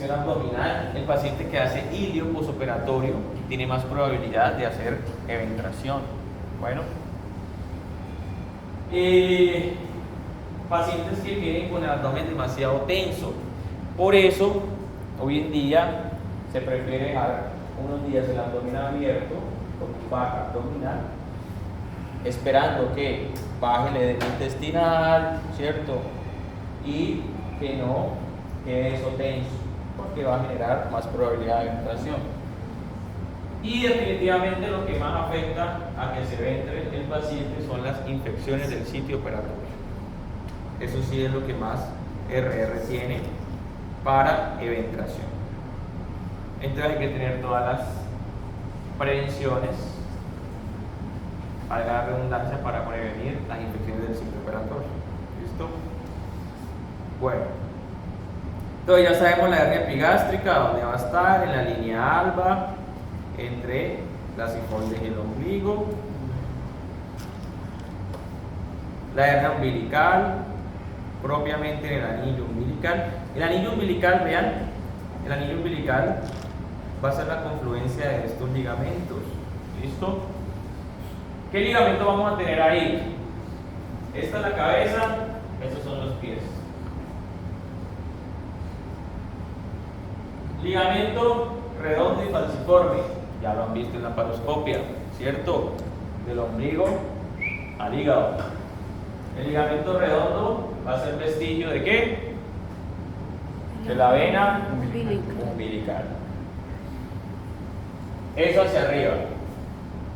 infección abdominal, el paciente que hace ilio posoperatorio tiene más probabilidad de hacer eventración. Bueno, pacientes que vienen con el abdomen demasiado tenso. Por eso, hoy en día se prefiere dejar unos días el abdomen abierto con un baja abdominal, esperando que baje el edema intestinal, ¿cierto? Y que no quede eso tenso, porque va a generar más probabilidad de eventración. Y definitivamente lo que más afecta a que se eventre el paciente son las infecciones del sitio operatorio. Eso sí es lo que más RR tiene para eventración. Entonces hay que tener todas las prevenciones, valga la redundancia, para prevenir las infecciones del sitio operatorio. ¿Listo? Bueno, entonces ya sabemos la hernia epigástrica, dónde va a estar, en la línea alba, entre la sifoides y el ombligo. La hernia umbilical, propiamente en el anillo umbilical. El anillo umbilical, vean, el anillo umbilical va a ser la confluencia de estos ligamentos. ¿Listo? ¿Qué ligamento vamos a tener ahí? Esta es la cabeza, estos son los pies. Ligamento redondo y falciforme, ya lo han visto en la paroscopia, ¿cierto? Del ombligo al hígado. El ligamento redondo va a ser vestigio ¿de qué? De la vena umbilical. Eso hacia arriba.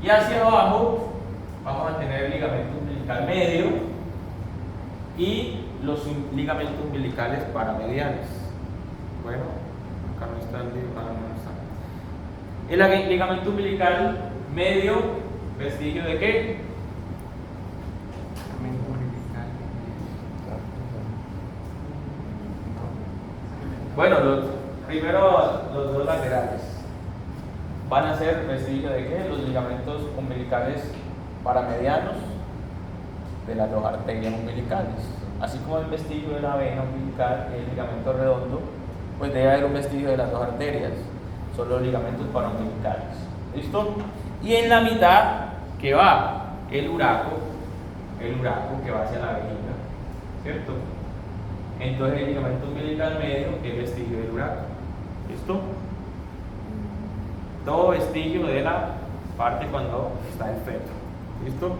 Y hacia abajo vamos a tener el ligamento umbilical medio y los ligamentos umbilicales paramediales. Bueno, acá no está el ligamento umbilical medio, vestigio ¿de qué? Bueno, primero los dos laterales van a ser vestigio ¿de qué? Los ligamentos umbilicales paramedianos de las dos arterias umbilicales. Así como el vestigio de la vena umbilical y el ligamento redondo, pues debe haber un vestigio de las dos arterias, son los ligamentos paraumbilicales. ¿Listo? Y en la mitad, ¿qué va? El uraco que va hacia la vejiga, ¿cierto? Entonces el ligamento umbilical medio es vestigio del uraco. ¿Listo? Todo vestigio de la parte cuando está el feto. ¿Listo?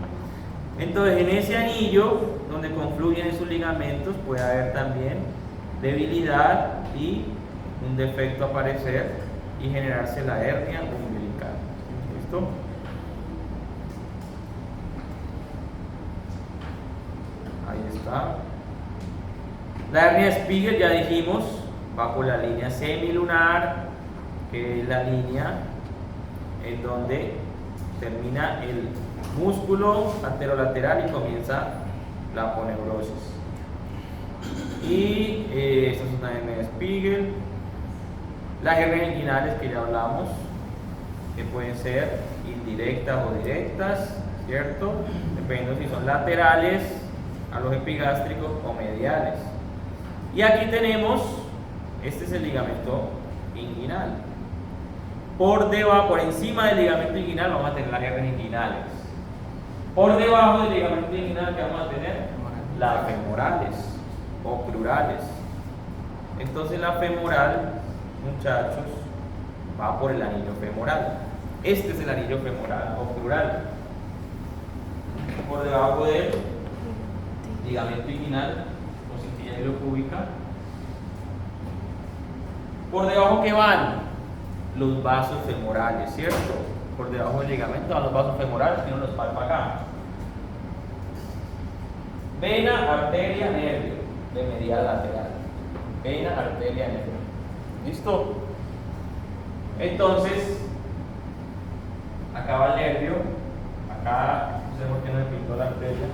Entonces en ese anillo donde confluyen esos ligamentos puede haber también debilidad y un defecto aparecer y generarse la hernia umbilical. ¿Listo? Ahí está. La hernia Spiegel, ya dijimos, va por la línea semilunar, que es la línea en donde termina el músculo anterolateral y comienza la aponeurosis. Y esta es una hernia Spiegel. Las hernias inguinales que ya hablamos, que pueden ser indirectas o directas, ¿cierto? Dependiendo si son laterales a los epigástricos o mediales. Y aquí tenemos, este es el ligamento inguinal. Por debajo, por encima del ligamento inguinal vamos a tener las hernias inguinales. Por debajo del ligamento inguinal, ¿qué vamos a tener? Las femorales o plurales. Entonces la femoral, muchachos, va por el anillo femoral. Este es el anillo femoral o plural. Por debajo del ligamento inguinal o cintilla ilocúbica. Por debajo, ¿qué van? Los vasos femorales, ¿cierto? Por debajo del ligamento van los vasos femorales que uno los palpa acá. Vena, arteria, nervio, de medial lateral. Vena, arteria, nervio. ¿Listo? Entonces, acá va el nervio, acá no sé por qué no me pintó la arteria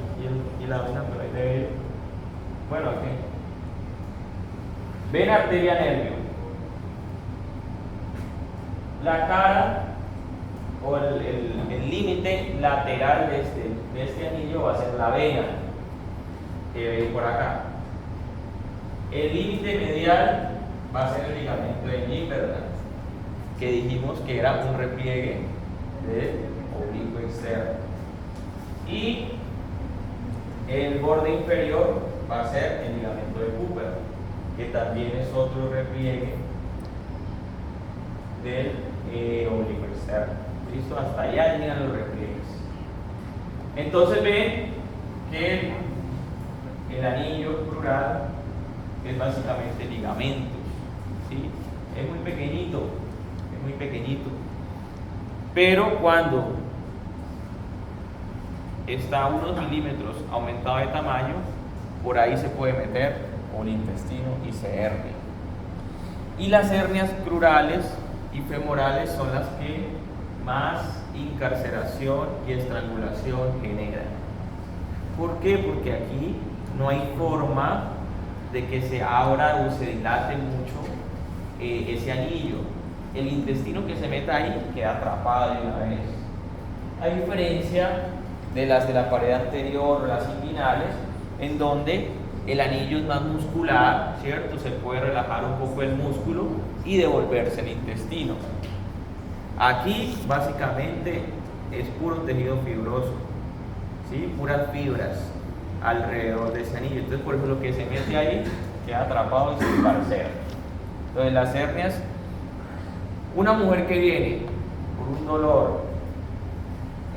y la vena, pero ahí debe ir. Bueno, aquí. Vena, arteria, nervio. La cara o el límite lateral de este anillo va a ser la vena, que ve por acá. El límite medial va a ser el ligamento de Gimberland, que dijimos que era un repliegue del oblicuo externo. Y el borde inferior va a ser el ligamento de Cooper, que también es otro repliegue del oblicuo externo. ¿Listo? Hasta allá llegan los repliegues. Entonces ven que el anillo crural es básicamente ligamentos, ¿sí? Es muy pequeñito, pero cuando está a unos milímetros aumentado de tamaño, por ahí se puede meter un intestino y se hernia. Y las hernias crurales y femorales son las que más incarceración y estrangulación generan. ¿Por qué? Porque aquí no hay forma de que se abra o se dilate mucho ese anillo. El intestino que se meta ahí queda atrapado de una vez. A diferencia de las de la pared anterior o las inguinales, en donde el anillo es más muscular, ¿cierto? Se puede relajar un poco el músculo y devolverse el intestino. Aquí básicamente es puro tejido fibroso, ¿sí? Puras fibras alrededor de ese anillo. Entonces por eso lo que se mete ahí queda atrapado y se esparcea. Entonces las hernias, una mujer que viene por un dolor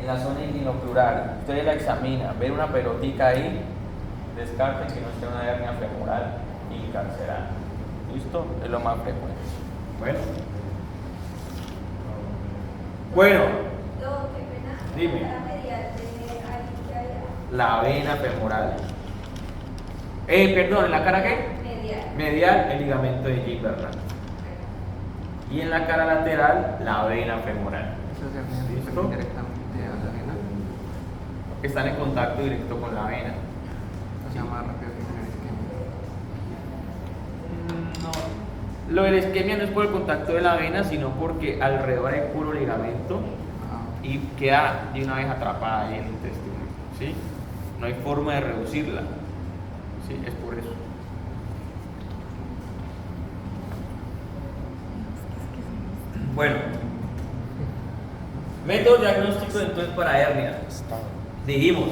en la zona inguinocrural, ustedes la examinan, ven una pelotica ahí, descarten que no sea una hernia femoral incarcerada. ¿Listo? Es lo más frecuente. Bueno, dime. La vena femoral. Perdón, ¿en la cara qué? Medial, el ligamento de Gimberland. Y en la cara lateral, la vena femoral. ¿Listo? Directamente a la vena. Están en contacto directo con la vena. Se llama rápido que tener isquemia. No. Lo de la isquemia no es por el contacto de la vena, sino porque alrededor hay puro ligamento y queda de una vez atrapada ahí en el intestino, ¿sí? No hay forma de reducirla, ¿sí? Es por eso. Bueno, método diagnóstico entonces para hernia. Dijimos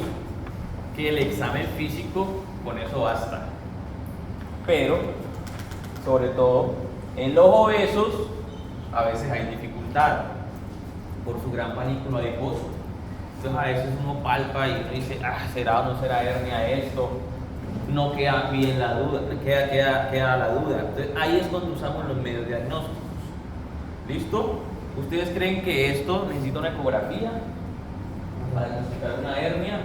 que el examen físico con eso basta, pero sobre todo en los obesos a veces hay dificultad por su gran panículo adiposo. Entonces a veces uno palpa y uno dice, ¿será o no será hernia esto? No queda bien la duda, queda la duda. Entonces ahí es cuando usamos los medios diagnósticos. ¿Listo? ¿Ustedes creen que esto necesita una ecografía para diagnosticar una hernia?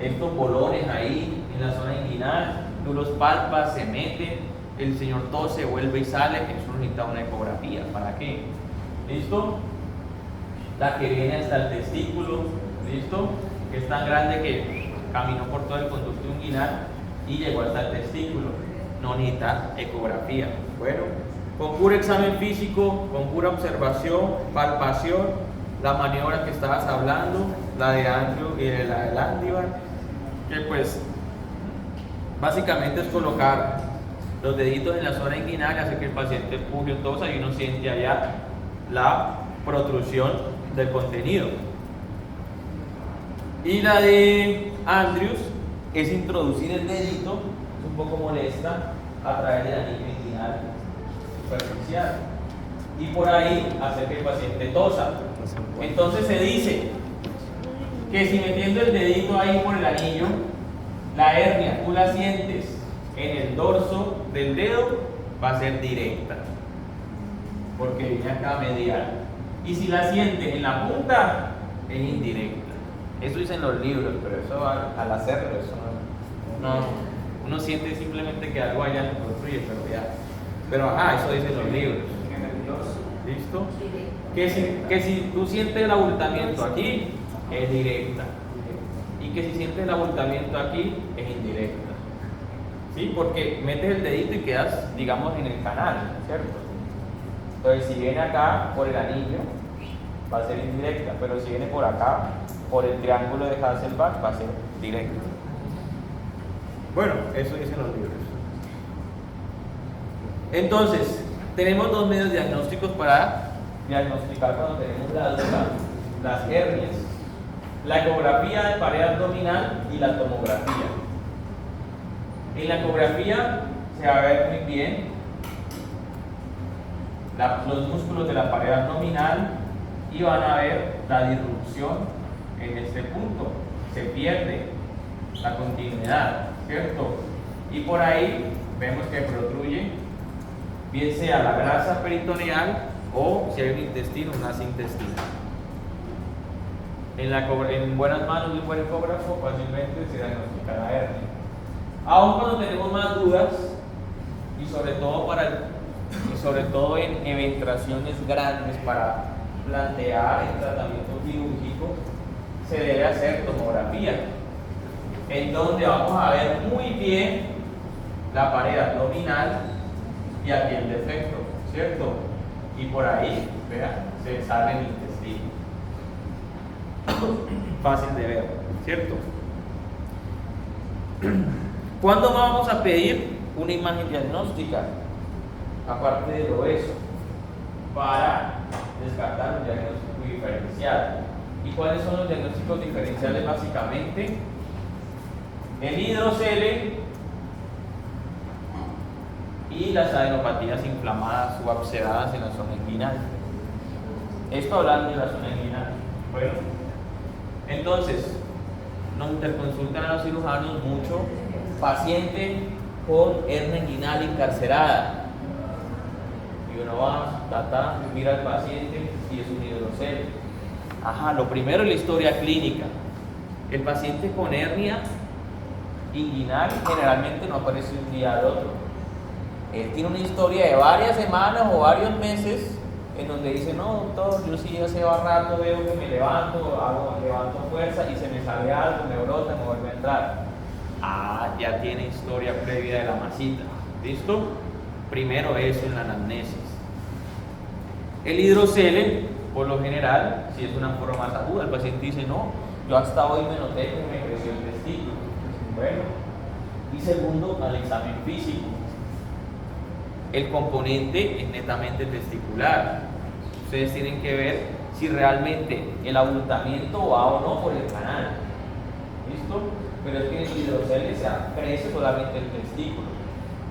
Estos bolones ahí en la zona inguinal, tú los palpas, se meten, el señor tose, vuelve y sale, eso necesita una ecografía. ¿Para qué? ¿Listo? La que viene hasta el testículo, ¿listo? Que es tan grande que caminó por todo el conducto inguinal y llegó hasta el testículo. No necesita ecografía. Bueno, con puro examen físico, con pura observación, palpación, la maniobra que estabas hablando, la de Andrew y la de Landivar, que pues básicamente es colocar los deditos en la zona inguinal, hace que el paciente empuje un tosa y uno siente allá la protrusión del contenido. Y la de Andrews es introducir el dedito, es un poco molesta, a través del anillo inguinal superficial y por ahí hacer que el paciente tosa. Entonces se dice que si metiendo el dedito ahí por el anillo, la hernia tú la sientes en el dorso del dedo, va a ser directa porque viene acá medial, y si la sientes en la punta es indirecta. Eso dicen los libros, pero eso al hacerlo, eso no uno siente simplemente que algo allá no construye, pero ya. Pero eso dicen los libros. ¿Listo? Que si tú sientes el abultamiento aquí, es directa. Y que si sientes el abultamiento aquí, es indirecta. ¿Sí? Porque metes el dedito y quedas, digamos, en el canal, ¿cierto? Entonces, si viene acá por el anillo, va a ser indirecta. Pero si viene por acá, por el triángulo de Hasselbalch, va a ser directa. Bueno, eso dicen los libros. Entonces, tenemos dos medios diagnósticos para diagnosticar cuando tenemos la duda, las hernias: la ecografía de pared abdominal y la tomografía. En la ecografía se va a ver muy bien los músculos de la pared abdominal y van a ver la disrupción en este punto. Se pierde la continuidad, ¿cierto? Y por ahí vemos que protruye, bien sea la grasa peritoneal o si hay un intestino, una masa intestinal. En buenas manos de un buen ecógrafo fácilmente se diagnostica la hernia. Aún cuando tenemos más dudas, y sobre todo en eventuaciones grandes para plantear el tratamiento quirúrgico, se debe hacer tomografía, en donde vamos a ver muy bien la pared abdominal y aquí el defecto, ¿cierto? Y por ahí, vean, se sale el intestino. Fácil de ver, ¿cierto? ¿Cuándo vamos a pedir una imagen diagnóstica? Aparte de lo eso, para descartar un diagnóstico diferencial. ¿Y cuáles son los diagnósticos diferenciales? Básicamente, el hidrocele y las adenopatías inflamadas o abscedadas en la zona inguinal. Esto hablando de la zona inguinal. Bueno, entonces, nos interconsultan a los cirujanos mucho paciente con hernia inguinal encarcerada. Y uno va, mira al paciente y es un hidrocele. Ajá, lo primero es la historia clínica. El paciente con hernia inguinal generalmente no aparece un día al otro. Él tiene una historia de varias semanas o varios meses en donde dice: no, doctor, yo sí hace rato veo que me levanto, levanto fuerza y se me sale algo, me brota, me vuelve a entrar. Ah, ya tiene historia previa de la masita. ¿Listo? Primero eso en la anamnesis. El hidrocele, por lo general, si es una forma más aguda, el paciente dice: no, yo hasta hoy me noté que me creció el testículo. Bueno, y segundo, al examen físico. El componente es netamente testicular. Ustedes tienen que ver si realmente el abultamiento va o no por el canal. ¿Listo? Pero es que en el hidrocele crece solamente el testículo.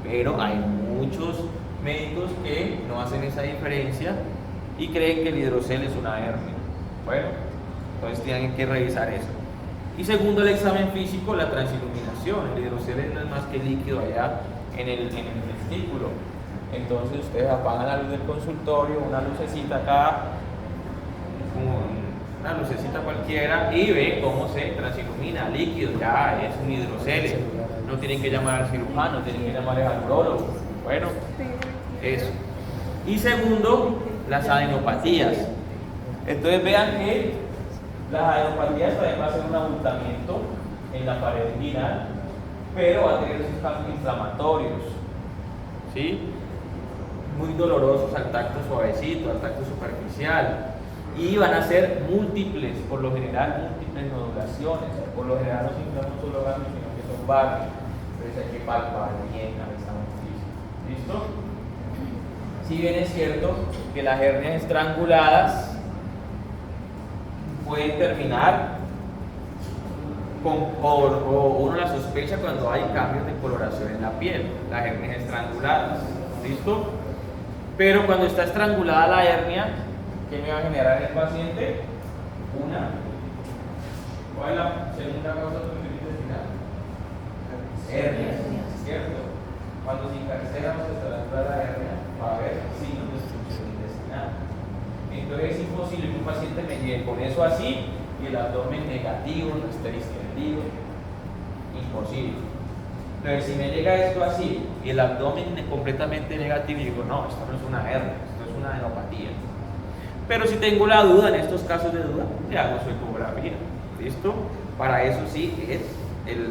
Pero hay muchos médicos que no hacen esa diferencia y creen que el hidrocele es una hernia. Bueno, entonces tienen que revisar eso. Y segundo, el examen físico, la transiluminación. El hidrocele no es más que líquido allá en el testículo. Entonces ustedes apagan la luz del consultorio, una lucecita acá, una lucecita cualquiera, y ven cómo se transilumina líquido. Ya es un hidrocele. No tienen que llamar al cirujano, tienen que llamar al urólogo. Bueno, eso. Y segundo, las adenopatías. Entonces vean que las adenopatías también va a ser un abultamiento en la pared inguinal, pero va a tener esos cambios inflamatorios, ¿sí? Muy dolorosos al tacto suavecito, al tacto superficial, y van a ser múltiples, por lo general múltiples nodulaciones. Por lo general no se inflaman solo ganglios, sino que son varios. Entonces hay que palpar bien al examen físico. ¿Listo? Si bien es cierto que las hernias estranguladas pueden terminar o uno la sospecha cuando hay cambios de coloración en la piel, las hernias estranguladas. ¿Listo? Pero cuando está estrangulada la hernia, ¿qué me va a generar en el paciente? ¿Cuál es la segunda causa de intestinal? Hernias, ¿cierto? Cuando se encarcera o se estrangula la hernia, va a haber signos de destrucción intestinal. Entonces es imposible que un paciente me llegue con eso así y el abdomen negativo, no esté distendido. Imposible. Entonces si me llega esto así y el abdomen completamente negativo, y digo: no, esto no es una hernia, esto es una adenopatía. Pero si tengo la duda, en estos casos de duda, le hago su ecografía. ¿Listo? Para eso sí es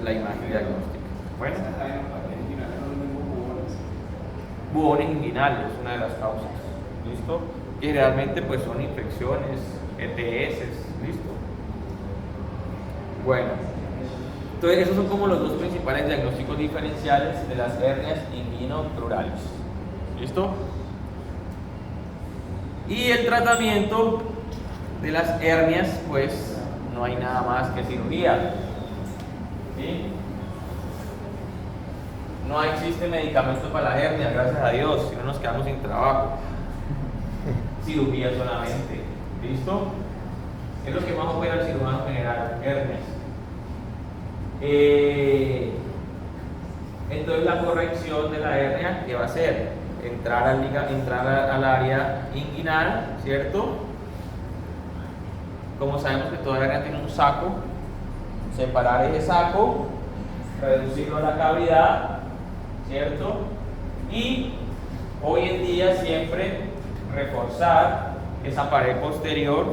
la imagen diagnóstica. Bueno, bubones inguinales es una de las causas. ¿Listo? Y generalmente pues son infecciones, ETS. ¿Listo? Bueno, Entonces, esos son como los dos principales diagnósticos diferenciales de las hernias inguinopleurales. ¿Listo? Y el tratamiento de las hernias, pues no hay nada más que cirugía. ¿Sí? No existe medicamento para las hernias, gracias a Dios, si no nos quedamos sin trabajo. Cirugía solamente. ¿Listo? Es lo que más opera el cirujano general, hernias. Entonces la corrección de la hernia, ¿qué va a hacer? Entrar al área inguinal, ¿cierto? Como sabemos que toda hernia tiene un saco, separar ese saco, reducirlo a la cavidad, ¿cierto? Y hoy en día siempre reforzar esa pared posterior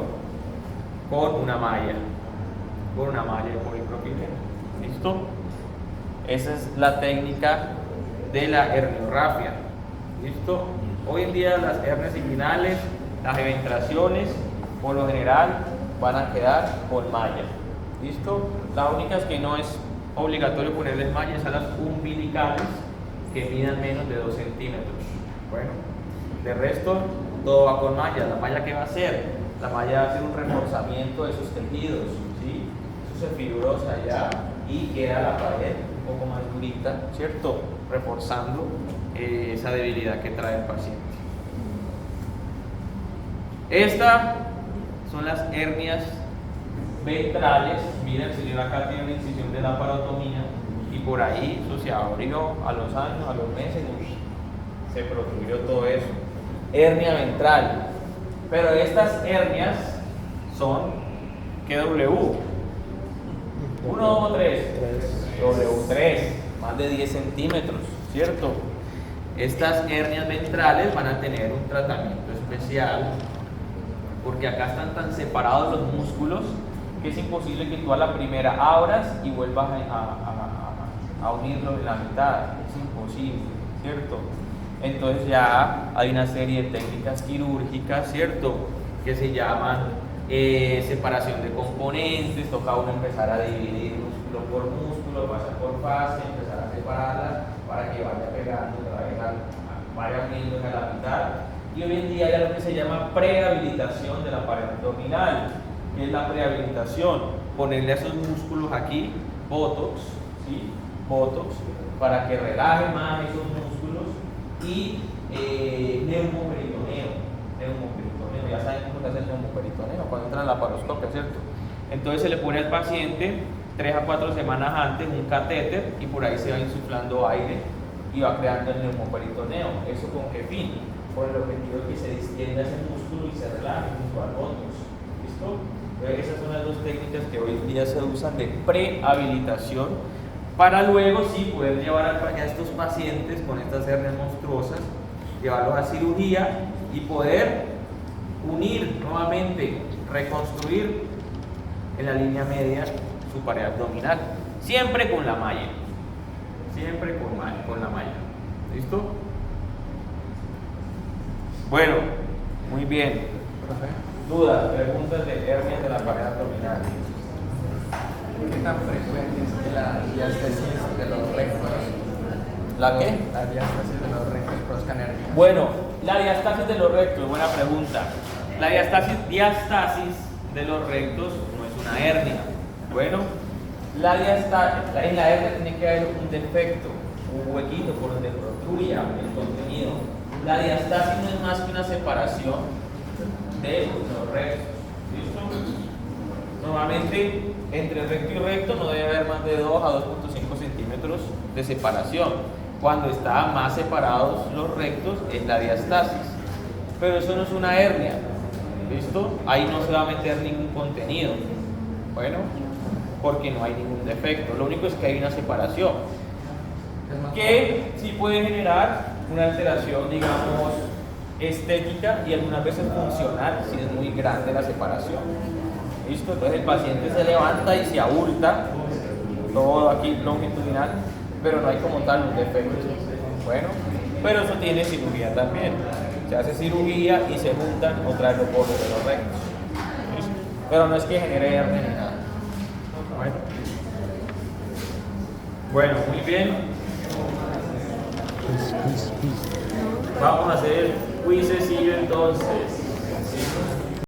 con una malla de polipropileno. ¿Listo? Esa es la técnica de la herniorrafia. ¿Listo? Hoy en día las hernias inguinales, las eventraciones, por lo general van a quedar con malla. ¿Listo? La única es que no es obligatorio ponerles mallas a las umbilicales que midan menos de 2 centímetros. Bueno, de resto todo va con malla. ¿La malla qué va a hacer? La malla va a hacer un reforzamiento de esos tejidos, ¿sí? Eso se fibrosa ya y queda la pared un poco más durita, ¿cierto? Reforzando esa debilidad que trae el paciente. Estas son las hernias ventrales. Mira, el señor acá tiene una incisión de la parotomía y por ahí eso se abrió a los años, a los meses, se protubió todo eso. Hernia ventral. Pero estas hernias son KW. 1 o 3. W3, más de 10 centímetros, ¿cierto? Estas hernias ventrales van a tener un tratamiento especial porque acá están tan separados los músculos que es imposible que tú a la primera abras y vuelvas a unirlo en la mitad. Es imposible, ¿cierto? Entonces ya hay una serie de técnicas quirúrgicas, ¿cierto? Que se llaman separación de componentes. Toca uno empezar a dividir músculo por músculo, fase por fase, empezar a separarlas para que vaya pegando, vaya uniéndose a la mitad. Y hoy en día hay algo que se llama prehabilitación de la pared abdominal. ¿Qué es la prehabilitación? Ponerle a esos músculos aquí botox, ¿sí? Botox, para que relaje más esos músculos. Y neumoperitoneo. Ya saben cómo se hace el neumoperitoneo cuando entra en la laparoscopia, ¿cierto? Entonces se le pone al paciente 3 a 4 semanas antes un catéter y por ahí se va insuflando aire y va creando el neumoperitoneo. ¿Eso con qué fin? Por el objetivo de que se distienda ese músculo y se relaje junto al botox. ¿Listo? Entonces esas son las dos técnicas que hoy en día se usan de prehabilitación para luego sí poder llevar a estos pacientes con estas hernias monstruosas, llevarlos a cirugía y poder unir nuevamente, reconstruir en la línea media su pared abdominal, siempre con la malla, siempre con la malla. ¿Listo? Bueno, muy bien. ¿Dudas, preguntas de hernias de la pared abdominal? ¿Qué tan frecuente es la diástasis de los rectos? ¿La qué? La diástasis de los rectos proscanérgicos. Bueno, la diástasis de los rectos, buena pregunta. La diástasis de los rectos no es una hernia. Bueno, en la hernia tiene que haber un defecto, un huequito por donde protruya el contenido. La diástasis no es más que una separación de los rectos. ¿Listo? Normalmente entre recto y recto no debe haber más de 2 a 2.5 centímetros de separación. Cuando están más separados los rectos es la diástasis. Pero eso no es una hernia. ¿Listo? Ahí no se va a meter ningún contenido. Bueno, porque no hay ningún defecto. Lo único es que hay una separación que sí puede generar una alteración, digamos, estética y algunas veces funcional si es muy grande la separación. ¿Listo? Entonces el paciente se levanta y se abulta todo aquí longitudinal, pero no hay como tal un defecto. Bueno, pero eso tiene cirugía también. Se hace cirugía y se juntan otra vez los bordes de los rectos. ¿Listo? Pero no es que genere hernia ni nada. Bueno. Bueno, muy bien. Vamos a hacer quizecillo entonces.